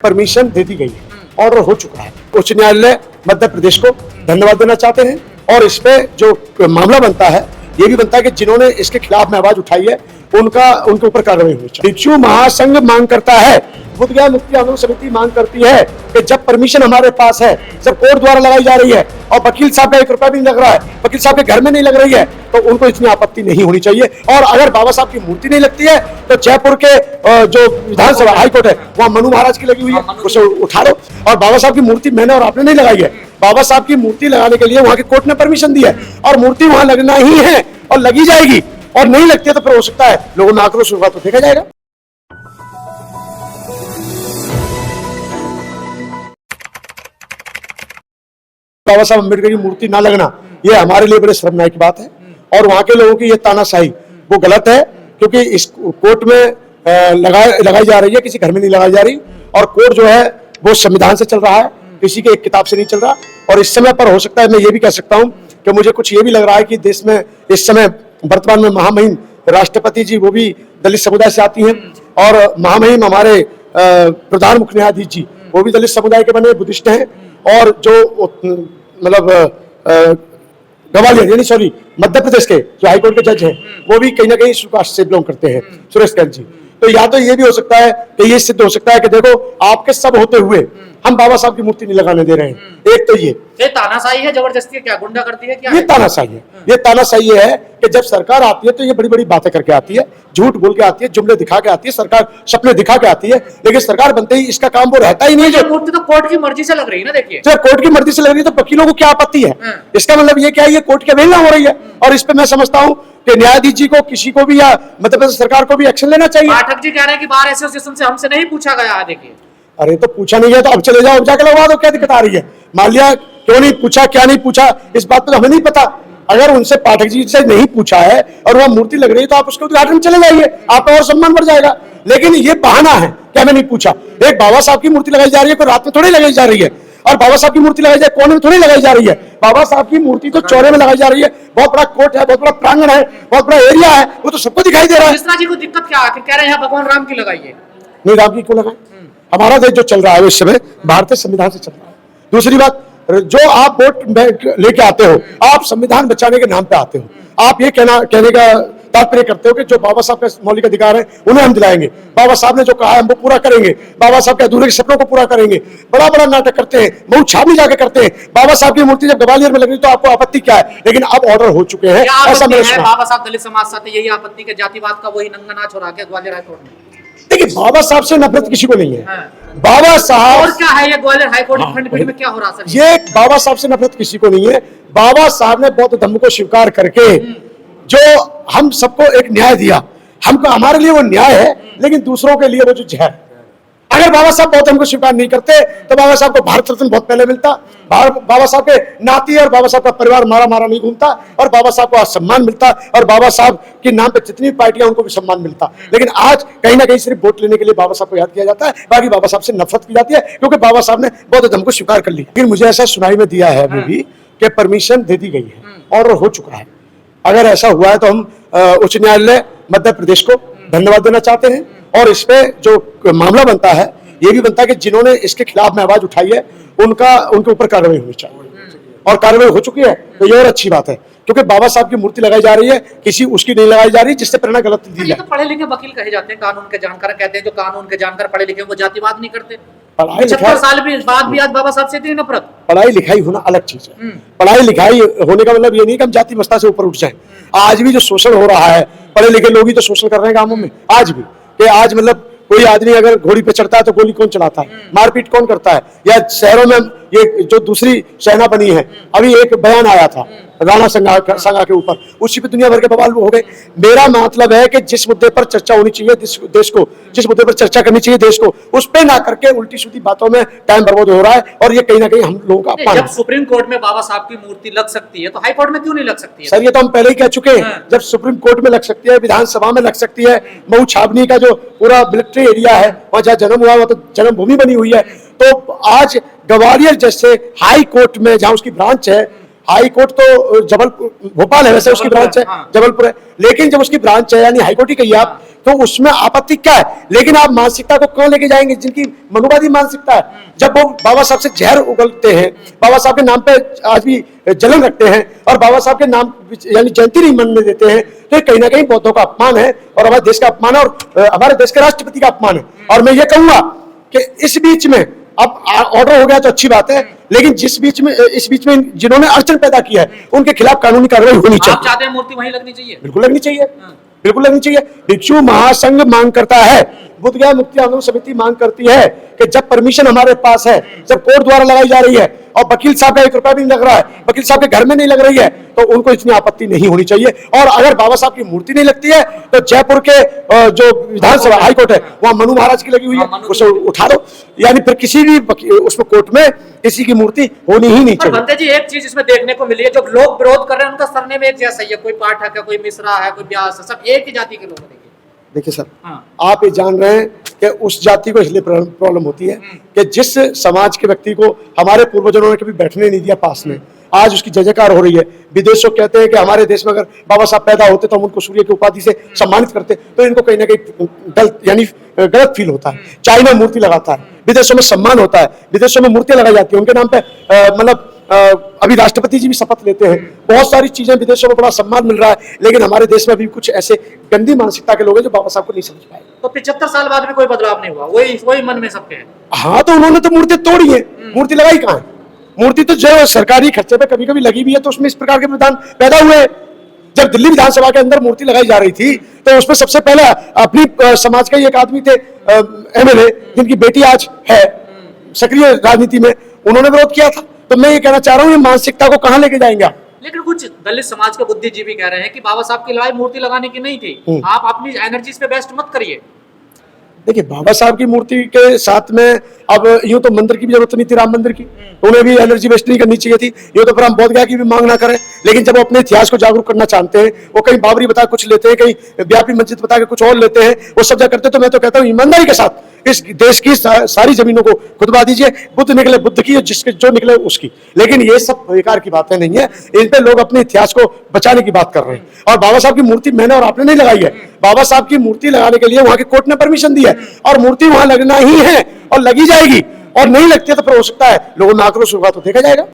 Permission दे दी गई है, order हो चुका है। उच्च न्यायालय मध्य प्रदेश को धन्यवाद देना चाहते हैं और इस पे जो मामला बनता है ये भी बनता है कि जिन्होंने इसके खिलाफ में आवाज उठाई है उनके ऊपर कार्रवाई होनी चाहिए। भिक्षु महासंघ मांग करता है, बुद्धगया मुक्ति आंदोलन समिति मांग करती है कि जब परमिशन हमारे पास है, जब कोर्ट द्वारा लगाई जा रही है और वकील साहब का 1 रुपया भी नहीं लग रहा है, वकील साहब के घर में नहीं लग रही है, तो उनको इतनी आपत्ति नहीं होनी चाहिए। और अगर बाबा साहब की मूर्ति नहीं लगती है तो जयपुर के जो विधानसभा हाईकोर्ट है वहां मनु महाराज की लगी हुई है, उसे उठा लो। और बाबा साहब की मूर्ति मैंने और आपने नहीं लगाई है, बाबा साहब की मूर्ति लगाने के लिए वहां के कोर्ट ने परमिशन दी है और मूर्ति वहां लगना ही है और लगी जाएगी। और नहीं लगती है तो फिर हो सकता है लोगों में आक्रोश होगा तो देखा जाएगा। बाबा साहब अम्बेडकर की मूर्ति ना लगना ये हमारे लिए बड़े शर्मनाक की बात है और वहां के लोगों की ये तानाशाही वो गलत है, क्योंकि इस कोर्ट में लगाई जा रही है, किसी घर में नहीं लगाई जा रही। और कोर्ट जो है वो संविधान से चल रहा है, किसी के एक किताब से नहीं चल रहा। और इस समय पर हो सकता है मैं ये भी कह सकता हूं कि मुझे कुछ ये भी लग रहा है कि देश में इस समय वर्तमान में महामहिम राष्ट्रपति जी वो भी दलित समुदाय से आती हैं और महामहिम हमारे प्रधान मुख्य न्यायाधीश जी वो भी दलित समुदाय के बने बुद्धिस्ट हैं। और जो मतलब गवालियर यानी सॉरी मध्य प्रदेश के जो हाईकोर्ट के जज हैं वो भी कहीं ना कहीं कास्ट से बिलोंग करते हैं, सुरेश कैल जी। तो या तो ये भी हो सकता है कि ये सिद्ध हो सकता है कि देखो आपके सब होते हुए हम बाबा साहब की मूर्ति नहीं लगाने दे रहे हैं। एक तो ये तानाशाही है, जबरदस्ती है, क्या गुंडा करती है, क्या ये तानाशाही है। ये तानाशाही है कि जब सरकार आती है तो ये बड़ी बड़ी बातें करके आती है, झूठ बोल के आती है, जुमले दिखा के आती है, सरकार सपने दिखा के आती है, लेकिन सरकार बनते ही इसका काम वो रहता ही नहीं। जो मूर्ति तो कोर्ट की मर्जी से लग रही है ना, देखिए जब कोर्ट की मर्जी से लग रही है तो वकीलों को क्या आपत्ति है? इसका मतलब ये क्या है, ये कोर्ट की अवहेलना हो रही है। और इस पे मैं समझता हूँ कि न्यायाधीश जी को किसी को भी या मध्य प्रदेश सरकार को भी एक्शन लेना चाहिए। पाठक जी कह रहे हैं कि बार एसोसिएशन से हमसे नहीं पूछा गया है। देखिए अरे तो पूछा नहीं गया तो अब चले जाओ, जाके लगवा दो, क्या दिक्कत आ रही है? मान लिया क्यों नहीं पूछा, क्या नहीं पूछा, इस बात पर हमें नहीं पता। अगर उनसे पाठक जी से नहीं पूछा है और वह मूर्ति लग रही है तो आप उसके उद्घाटन में चले जाइए, आपका और सम्मान बढ़ जाएगा। लेकिन ये बहाना है कि हमें नहीं पूछा। एक बाबा साहब की मूर्ति लगाई जा रही है, कोई रात में थोड़ी लगाई जा रही है, और बाबा साहब की मूर्ति लगाई जाए कोने में थोड़ी लगाई जा रही है। बाबा साहब की मूर्ति तो चौड़े में लगाई जा रही है, बहुत बड़ा कोर्ट है, बहुत बड़ा प्रांगण है, बहुत बड़ा एरिया है, वो तो सबको दिखाई दे रहा है। मिश्रा जी को दिक्कत क्या है? कह रहे हैं भगवान राम की लगाइए। नहीं, राम की क्यों लगाए? हमारा देश जो चल रहा है इस समय भारतीय संविधान से चल रहा है। दूसरी बात, जो आप वोट लेके आते हो, आप संविधान बचाने के नाम पे आते हो, आप ये कहने का तात्पर्य करते हो कि जो बाबा साहब का मौलिक अधिकार है उन्हें हम दिलाएंगे, बाबा साहब ने जो कहा है हम वो पूरा करेंगे, बाबा साहब के अधूरे सपनों को पूरा करेंगे। बड़ा बड़ा नाटक करते हैं, मऊ छावनी जाके करते हैं। बाबा साहब की मूर्ति जब ग्वालियर में लगी तो आपको आपत्ति क्या है? लेकिन अब ऑर्डर हो चुके हैं, ऐसा मैंने सुना। बाबा साहब दलित समाज से यही आपत्ति के जातिवाद का वही नंगा नाच हो रहा है ग्वालियर हाईकोर्ट में। देखिए बाबा साहब से नफरत किसी को नहीं है। बाबा साहब और क्या है ये ग्वालियर हाईकोर्ट खंडपीठ में क्या हो रहा है? ये बाबा साहब से नफरत किसी को नहीं है। बाबा साहब ने बौद्ध धर्म को स्वीकार करके जो हम सबको एक न्याय दिया, हमको हमारे लिए वो न्याय है, लेकिन दूसरों के लिए वो जो जहर। अगर बाबा साहब बौद्ध धर्म को स्वीकार नहीं करते तो बाबा साहब को भारत रत्न बहुत पहले मिलता, बाबा साहब के नाती और बाबा साहब का परिवार मारा मारा नहीं घूमता, और बाबा साहब को सम्मान मिलता, और बाबा साहब के नाम पे जितनी पार्टियां उनको भी सम्मान मिलता। लेकिन आज कहीं ना कहीं सिर्फ वोट लेने के लिए बाबा साहब को याद किया जाता है, बाकी बाबा साहब से नफरत की जाती है, क्योंकि बाबा साहब ने बौद्ध धर्म को स्वीकार कर लिया। लेकिन मुझे ऐसा सुनाई में दिया है अभी भी कि परमिशन दे दी गई है, ऑर्डर हो चुका है। अगर ऐसा हुआ है तो हम उच्च न्यायालय मध्य प्रदेश को धन्यवाद देना चाहते हैं और इस पे जो मामला बनता है ये भी बनता है कि जिन्होंने इसके खिलाफ में आवाज उठाई है उनके ऊपर कार्रवाई होनी चाहिए, और कार्रवाई हो चुकी है। तो ये और अच्छी बात है, क्योंकि बाबा साहब की मूर्ति लगाई जा रही है, किसी उसकी नहीं लगाई जा रही, जिससे प्रेरणा गलत दी जाए। तो पढ़े लिखे वकील कहे जाते हैं, कानून के जानकार कहते हैं, जो कानून के जानकार पढ़े लिखे वो जातिवाद नहीं करते। 75 साल बाद भी आज बाबा साहब से इतनी नफरत। पढ़ाई लिखाई होना अलग चीज है। पढ़ाई लिखाई होने का मतलब ये नहीं कि हम जाति मस्ता से ऊपर उठ जाएं। आज भी जो शोषण हो रहा है, पढ़े लिखे लोग ही तो शोषण कर रहे हैं गांवों में आज भी। कि आज मतलब कोई आदमी अगर घोड़ी पे चढ़ता है तो गोली कौन चलाता है, मारपीट कौन करता है, या शहरों में ये जो दूसरी सेना बनी है, अभी एक बयान आया था राणा संगा के ऊपर, उसी पे दुनिया भर के बवाल हो गए। मेरा मतलब है कि जिस मुद्दे पर चर्चा होनी चाहिए देश को, जिस मुद्दे पर चर्चा करनी चाहिए देश को, उस पे ना करके उल्टी सीधी बातों में टाइम बर्बाद हो रहा है, और ये कहीं ना कहीं हम लोगों का अपमान है। जब सुप्रीम कोर्ट में बाबा साहब की मूर्ति लग सकती है तो हाई कोर्ट में क्यों नहीं लग सकती है? सर ये तो हम पहले ही कह चुके हैं, जब सुप्रीम कोर्ट में लग सकती है, विधानसभा में लग सकती है, मऊ छावनी का जो पूरा मिलिट्री एरिया है वहां जहाँ जन्म हुआ, वो तो जन्मभूमि बनी हुई है। तो आज ग्वालियर जैसे हाई कोर्ट में जहां उसकी ब्रांच है, हाई कोर्ट तो जबलपुर भोपाल है, वैसे उसकी ब्रांच है जबलपुर है, लेकिन जब उसकी ब्रांच है यानी हाई कोर्ट ही कहिए आप, तो उसमें आपत्ति क्या है? लेकिन आप मानसिकता को कहां लेके जाएंगे जिनकी मनुवादी मानसिकता है? जब वो बाबा साहब से जहर उगलते हैं, बाबा साहब के नाम पे आज भी जलन रखते हैं और बाबा साहब के नाम यानी जयंती नहीं मनने देते हैं, तो ये कहीं ना कहीं बौद्धों का अपमान है और हमारे देश का अपमान है और हमारे देश के राष्ट्रपति का अपमान है। और मैं ये कहूंगा कि इस बीच में अब ऑर्डर हो गया तो अच्छी बात है, लेकिन इस बीच में जिन्होंने अड़चन पैदा किया है उनके खिलाफ कानूनी कार्रवाई होनी चाहिए। आप चाहते हैं मूर्ति वहीं लगनी चाहिए? बिल्कुल लगनी चाहिए, बिल्कुल लगनी चाहिए। भिक्षु महासंघ मांग करता है, बुद्ध गया मुक्ति आंदोलन समिति मांग करती है कि जब परमिशन हमारे पास है, जब कोर्ट द्वारा लगाई जा रही है और वकील साहब का 1 रुपया भी नहीं लग रहा है, वकील साहब के घर में नहीं लग रही है, तो उनको इतनी आपत्ति नहीं होनी चाहिए। और अगर बाबा साहब की मूर्ति नहीं लगती है तो जयपुर के जो विधानसभा हाई कोर्ट है वहां मनु महाराज की लगी हुई है, उसे उठा दो। यानी फिर किसी भी उसमें कोर्ट में किसी की मूर्ति होनी ही नहीं चाहिए। बंदे जी एक चीज इसमें देखने को मिली है, जो लोग विरोध कर रहे हैं उनका सरनेम एक जैसा ही है, कोई पाठक है, कोई मिश्रा है, कोई व्यास है, सब एक ही जाति के लोग हैं। देखिए सर, आप ये जान रहे हैं कि उस जाति को इसलिए प्रॉब्लम होती है कि जिस समाज के व्यक्ति को हमारे पूर्वजों ने कभी बैठने नहीं दिया पास में, आज उसकी जय जयकार हो रही है। विदेशों कहते हैं कि हमारे देश में अगर बाबा साहब पैदा होते तो हम उनको सूर्य की उपाधि से सम्मानित करते, तो इनको कहीं ना कहीं गलत फील होता है। चाइना मूर्ति लगाता है, विदेशों में सम्मान होता है, विदेशों में मूर्तियां लगाई जाती है उनके नाम पे, मतलब अभी राष्ट्रपति जी भी शपथ लेते हैं, बहुत सारी चीजें विदेशों में बड़ा सम्मान मिल रहा है, लेकिन हमारे देश में भी कुछ ऐसे गंदी मानसिकता के लोग हैं जो बाबा साहब को नहीं समझ पाए। तो 75 साल बाद भी कोई बदलाव नहीं हुआ, वही मन में सबके है। हाँ, तो उन्होंने तो मूर्ति तोड़ी है, मूर्ति लगाई कहाँ है? मूर्ति तो जो सरकारी खर्चे पे कभी कभी लगी भी है, तो उसमें इस प्रकार के विधान पैदा हुए। जब दिल्ली विधानसभा के अंदर मूर्ति लगाई जा रही थी तो उसमें सबसे पहले अपनी समाज का एक आदमी थे MLA, जिनकी बेटी आज है सक्रिय राजनीति में, उन्होंने विरोध किया था। तो मैं ये कहना चाह रहा हूँ, ये मानसिकता को कहां लेके जाएंगे आप? लेकिन कुछ दलित समाज के बुद्धिजीवी कह रहे हैं कि बाबा साहब की लड़ाई मूर्ति लगाने की नहीं थी, आप अपनी एनर्जी पे वेस्ट मत करिए। देखिए, बाबा साहब की मूर्ति के साथ में अब यूं तो मंदिर की भी जरूरत नहीं थी, राम मंदिर की, उन्हें भी एनर्जी वेस्ट नहीं करनी चाहिए थी। यूं तो फिर हम बोध गया की भी मांग ना करें, लेकिन जब वो अपने इतिहास को जागरूक करना चाहते हैं, वो कहीं बाबरी बता कुछ लेते हैं, कहीं व्यापी मस्जिद बता के कुछ और लेते हैं, वो सब जगह करते। तो मैं तो कहता हूँ ईमानदारी के साथ इस देश की सारी जमीनों को खुदवा दीजिए, बुद्ध निकले बुद्ध की, जिसके जो निकले उसकी। लेकिन ये सब बेकार की बातें नहीं है, इन पे लोग अपने इतिहास को बचाने की बात कर रहे हैं। और बाबा साहब की मूर्ति मैंने और आपने नहीं लगाई है, बाबा साहब की मूर्ति लगाने के लिए वहां के कोर्ट ने परमिशन दी है और मूर्ति वहां लगना ही है और लगी जाएगी, और नहीं लगती है तो फिर हो सकता है लोगों में आक्रोश होगा तो देखा जाएगा।